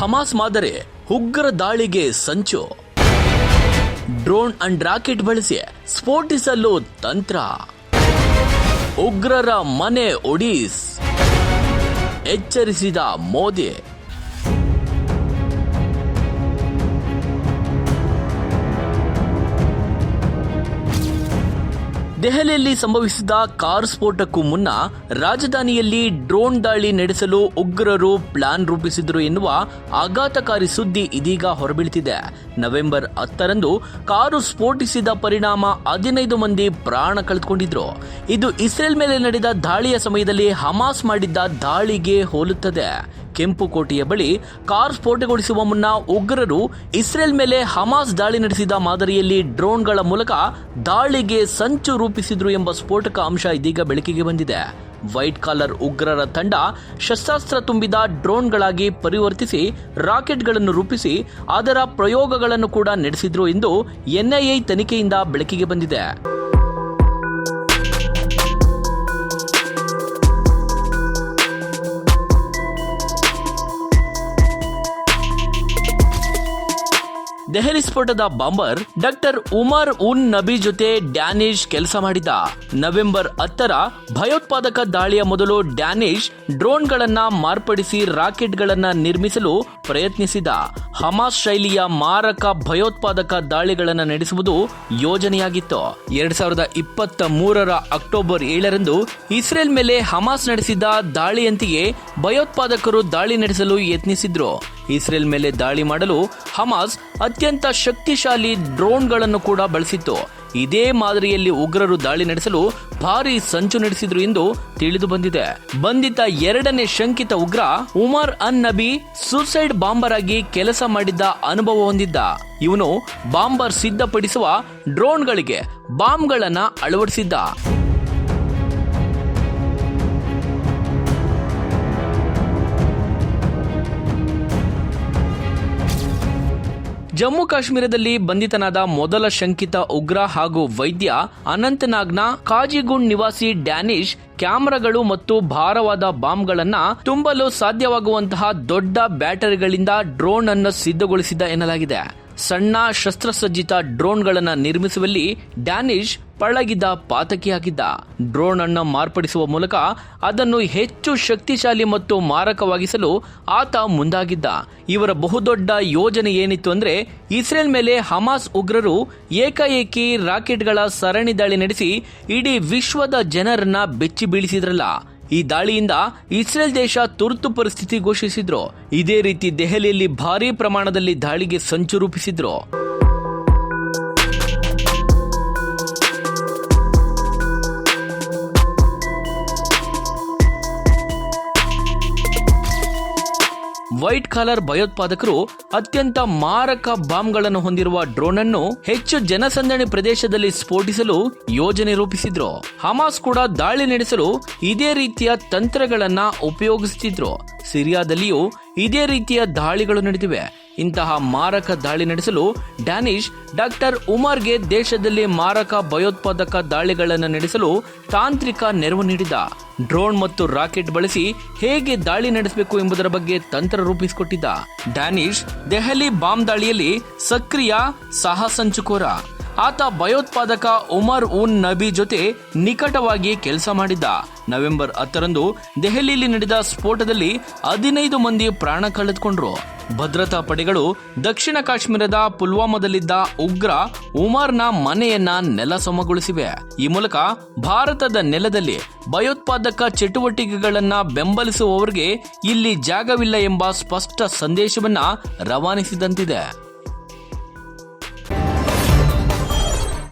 Hamas ಮಾದರಿ ಉಗ್ರ ದಾಳಿಗೆ ಸಂಚು. ಡ್ರೋನ್ ಅಂಡ್ ರಾಕೆಟ್ ಬಳಸಿ ಸ್ಫೋಟಿಸಲು ತಂತ್ರ. ಉಗ್ರರ ಮನೆ ಒಡಿಸ್, ಎಚ್ಚರಿಸಿದ ಮೋದಿ. ದೆಹಲಿಯಲ್ಲಿ ಸಂಭವಿಸಿದ ಕಾರ್ ಸ್ಫೋಟಕ್ಕೂ ಮುನ್ನ ರಾಜಧಾನಿಯಲ್ಲಿ ಡ್ರೋನ್ ದಾಳಿ ನಡೆಸಲು ಉಗ್ರರು ಪ್ಲಾನ್ ರೂಪಿಸಿದರು ಎನ್ನುವ ಆಘಾತಕಾರಿ ಸುದ್ದಿ ಇದೀಗ ಹೊರಬೀಳುತ್ತಿದೆ. ನವೆಂಬರ್ 10ರಂದು ಕಾರು ಸ್ಫೋಟಿಸಿದ ಪರಿಣಾಮ 15 ಮಂದಿ ಪ್ರಾಣ ಕಳೆದುಕೊಂಡಿದ್ರು. ಇದು ಇಸ್ರೇಲ್ ಮೇಲೆ ನಡೆದ ದಾಳಿಯ ಸಮಯದಲ್ಲಿ ಹಮಾಸ್ ಮಾಡಿದ್ದ ದಾಳಿಗೆ ಹೋಲುತ್ತದೆ. ಕೆಂಪು ಕೋಟೆಯ ಬಳಿ ಕಾರ್ ಸ್ಫೋಟಗೊಳಿಸುವ ಮುನ್ನ ಉಗ್ರರು ಇಸ್ರೇಲ್ ಮೇಲೆ ಹಮಾಸ್ ದಾಳಿ ನಡೆಸಿದ ಮಾದರಿಯಲ್ಲಿ ಡ್ರೋನ್ಗಳ ಮೂಲಕ ದಾಳಿಗೆ ಸಂಚು ರೂಪಿಸಿದ್ರು ಎಂಬ ಸ್ಫೋಟಕ ಅಂಶ ಇದೀಗ ಬೆಳಕಿಗೆ ಬಂದಿದೆ. ವೈಟ್ ಕಾಲರ್ ಉಗ್ರರ ತಂಡ ಶಸ್ತ್ರಾಸ್ತ್ರ ತುಂಬಿದ ಡ್ರೋನ್ಗಳಾಗಿ ಪರಿವರ್ತಿಸಿ ರಾಕೆಟ್ಗಳನ್ನು ರೂಪಿಸಿ ಅದರ ಪ್ರಯೋಗಗಳನ್ನು ಕೂಡ ನಡೆಸಿದ್ರು ಎಂದು ಎನ್ಐಎ ತನಿಖೆಯಿಂದ ಬೆಳಕಿಗೆ ಬಂದಿದೆ. ದೆಹಲಿ ಸ್ಫೋಟದ ಬಾಂಬರ್ ಡಾಕ್ಟರ್ ಉಮರ್ ಉನ್ ನಬಿ ಜೊತೆ ಡ್ಯಾನಿಶ್ ಕೆಲಸ ಮಾಡಿದ್ದ. ನವೆಂಬರ್ 10ರ ಭಯೋತ್ಪಾದಕ ದಾಳಿಯ ಮೊದಲು ಡ್ಯಾನಿಶ್ ಡ್ರೋನ್ಗಳನ್ನ ಮಾರ್ಪಡಿಸಿ ರಾಕೆಟ್ಗಳನ್ನ ನಿರ್ಮಿಸಲು ಪ್ರಯತ್ನಿಸಿದ. ಹಮಾಸ್ ಶೈಲಿಯ ಮಾರಕ ಭಯೋತ್ಪಾದಕ ದಾಳಿಗಳನ್ನು ನಡೆಸುವುದು ಯೋಜನೆಯಾಗಿತ್ತು. 2023ರ ಅಕ್ಟೋಬರ್ 7ರಂದು ಇಸ್ರೇಲ್ ಮೇಲೆ ಹಮಾಸ್ ನಡೆಸಿದ ದಾಳಿಯಂತೆಯೇ ಭಯೋತ್ಪಾದಕರು ದಾಳಿ ನಡೆಸಲು ಯತ್ನಿಸಿದ್ರು. ಇಸ್ರೇಲ್ ಮೇಲೆ ದಾಳಿ ಮಾಡಲು ಹಮಾಸ್ ಅತ್ಯಂತ ಶಕ್ತಿಶಾಲಿ ಡ್ರೋನ್ಗಳನ್ನು ಕೂಡ ಬಳಸಿತ್ತು. ಇದೇ ಮಾದರಿಯಲ್ಲಿ ಉಗ್ರರು ದಾಳಿ ನಡೆಸಲು ಭಾರೀ ಸಂಚು ನಡೆಸಿದ್ರು ಎಂದು ತಿಳಿದು ಬಂದಿದೆ. ಬಂಧಿತ 2ನೇ ಶಂಕಿತ ಉಗ್ರ ಉಮರ್ ಅನ್ ನಬಿ ಸೂಸೈಡ್ ಬಾಂಬರ್ ಆಗಿ ಕೆಲಸ ಮಾಡಿದ್ದ ಅನುಭವ ಹೊಂದಿದ್ದ. ಇವನು ಬಾಂಬರ್ ಸಿದ್ಧಪಡಿಸುವ ಡ್ರೋನ್ಗಳಿಗೆ ಬಾಂಬ್ಗಳನ್ನ ಅಳವಡಿಸಿದ್ದ. ಜಮ್ಮು ಕಾಶ್ಮೀರದಲ್ಲಿ ಬಂಧಿತನಾದ ಮೊದಲ ಶಂಕಿತ ಉಗ್ರ ಹಾಗೂ ವೈದ್ಯ ಅನಂತನಾಗ್ನ ಕಾಜಿಗುಂಡ್ ನಿವಾಸಿ ಡ್ಯಾನಿಶ್ ಕ್ಯಾಮೆರಾಗಳು ಮತ್ತು ಭಾರವಾದ ಬಾಂಬ್ಗಳನ್ನ ತುಂಬಲು ಸಾಧ್ಯವಾಗುವಂತಹ ದೊಡ್ಡ ಬ್ಯಾಟರಿಗಳಿಂದ ಡ್ರೋನ್ ಅನ್ನು ಸಿದ್ಧಗೊಳಿಸಿದ ಎನ್ನಲಾಗಿದೆ. ಸಣ್ಣ ಶಸ್ತ್ರಸಜ್ಜಿತ ಡ್ರೋನ್ಗಳನ್ನ ನಿರ್ಮಿಸುವಲ್ಲಿ ಡ್ಯಾನಿಶ್ ಪಳಗಿದ ಪಾತಕಿಯಾಗಿದ್ದ. ಡ್ರೋನ್ ಅನ್ನು ಮಾರ್ಪಡಿಸುವ ಮೂಲಕ ಅದನ್ನು ಹೆಚ್ಚು ಶಕ್ತಿಶಾಲಿ ಮತ್ತು ಮಾರಕವಾಗಿಸಲು ಆತ ಮುಂದಾಗಿದ್ದ. ಇವರ ಬಹುದೊಡ್ಡ ಯೋಜನೆ ಏನಿತ್ತು ಅಂದ್ರೆ ಇಸ್ರೇಲ್ ಮೇಲೆ ಹಮಾಸ್ ಉಗ್ರರು ಏಕಾಏಕಿ ರಾಕೆಟ್ಗಳ ಸರಣಿ ದಾಳಿ ನಡೆಸಿ ಇಡೀ ವಿಶ್ವದ ಜನರನ್ನ ಬೆಚ್ಚಿ ಬೀಳಿಸಿದ್ರಲ್ಲ. ಈ ದಾಳಿಯಿಂದ ಇಸ್ರೇಲ್ ದೇಶ ತುರ್ತು ಪರಿಸ್ಥಿತಿ ಘೋಷಿಸಿದ್ರು. ಇದೇ ರೀತಿ ದೆಹಲಿಯಲ್ಲಿ ಭಾರೀ ಪ್ರಮಾಣದಲ್ಲಿ ದಾಳಿಗೆ ಸಂಚು ರೂಪಿಸಿದ್ರು. ವೈಟ್ ಕಾಲರ್ ಭಯೋತ್ಪಾದಕರು ಅತ್ಯಂತ ಮಾರಕ ಬಾಂಬ್ಗಳನ್ನು ಹೊಂದಿರುವ ಡ್ರೋನ್ ಅನ್ನು ಹೆಚ್ಚು ಜನಸಂದಣಿ ಪ್ರದೇಶದಲ್ಲಿ ಸ್ಫೋಟಿಸಲು ಯೋಜನೆ ರೂಪಿಸಿದ್ರು. ಹಮಾಸ್ ಕೂಡ ದಾಳಿ ನಡೆಸಲು ಇದೇ ರೀತಿಯ ತಂತ್ರಗಳನ್ನ ಉಪಯೋಗಿಸುತ್ತಿದ್ರು. ಸಿರಿಯಾದಲ್ಲಿಯೂ ಇದೇ ರೀತಿಯ ದಾಳಿಗಳು ನಡೆದಿವೆ. ಇಂತಹ ಮಾರಕ ದಾಳಿ ನಡೆಸಲು ಡ್ಯಾನಿಶ್ ಡಾಕ್ಟರ್ ಉಮರ್ಗೆ ದೇಶದಲ್ಲಿ ಮಾರಕ ಭಯೋತ್ಪಾದಕ ದಾಳಿಗಳನ್ನು ನಡೆಸಲು ತಾಂತ್ರಿಕ ನೆರವು ನೀಡಿದ. ಡ್ರೋನ್ ಮತ್ತು ರಾಕೆಟ್ ಬಳಸಿ ಹೇಗೆ ದಾಳಿ ನಡೆಸಬೇಕು ಎಂಬುದರ ಬಗ್ಗೆ ತಂತ್ರ ರೂಪಿಸಿಕೊಟ್ಟಿದ್ದ. ಡ್ಯಾನಿಶ್ ದೆಹಲಿ ಬಾಂಬ್ ದಾಳಿಯಲ್ಲಿ ಸಕ್ರಿಯ ಸಾಹಸಂಚುಕೋರ. ಆತ ಭಯೋತ್ಪಾದಕ ಉಮರ್ ಉನ್ ನಬಿ ಜೊತೆ ನಿಕಟವಾಗಿ ಕೆಲಸ ಮಾಡಿದ್ದ. ನವೆಂಬರ್ 10ರಂದು ದೆಹಲಿಯಲ್ಲಿ ನಡೆದ ಸ್ಫೋಟದಲ್ಲಿ 15 ಮಂದಿ ಪ್ರಾಣ ಕಳೆದುಕೊಂಡ್ರು. ಭದ್ರತಾ ಪಡೆಗಳು ದಕ್ಷಿಣ ಕಾಶ್ಮೀರದ ಪುಲ್ವಾಮಾದಲ್ಲಿದ್ದ ಉಗ್ರ ಉಮರ್ನ ಮನೆಯನ್ನ ನೆಲಸಮಗೊಳಿಸಿವೆ. ಈ ಮೂಲಕ ಭಾರತದ ನೆಲದಲ್ಲಿ ಭಯೋತ್ಪಾದಕ ಚಟುವಟಿಕೆಗಳನ್ನ ಬೆಂಬಲಿಸುವವರಿಗೆ ಇಲ್ಲಿ ಜಾಗವಿಲ್ಲ ಎಂಬ ಸ್ಪಷ್ಟ ಸಂದೇಶವನ್ನ ರವಾನಿಸಿದಂತಿದೆ.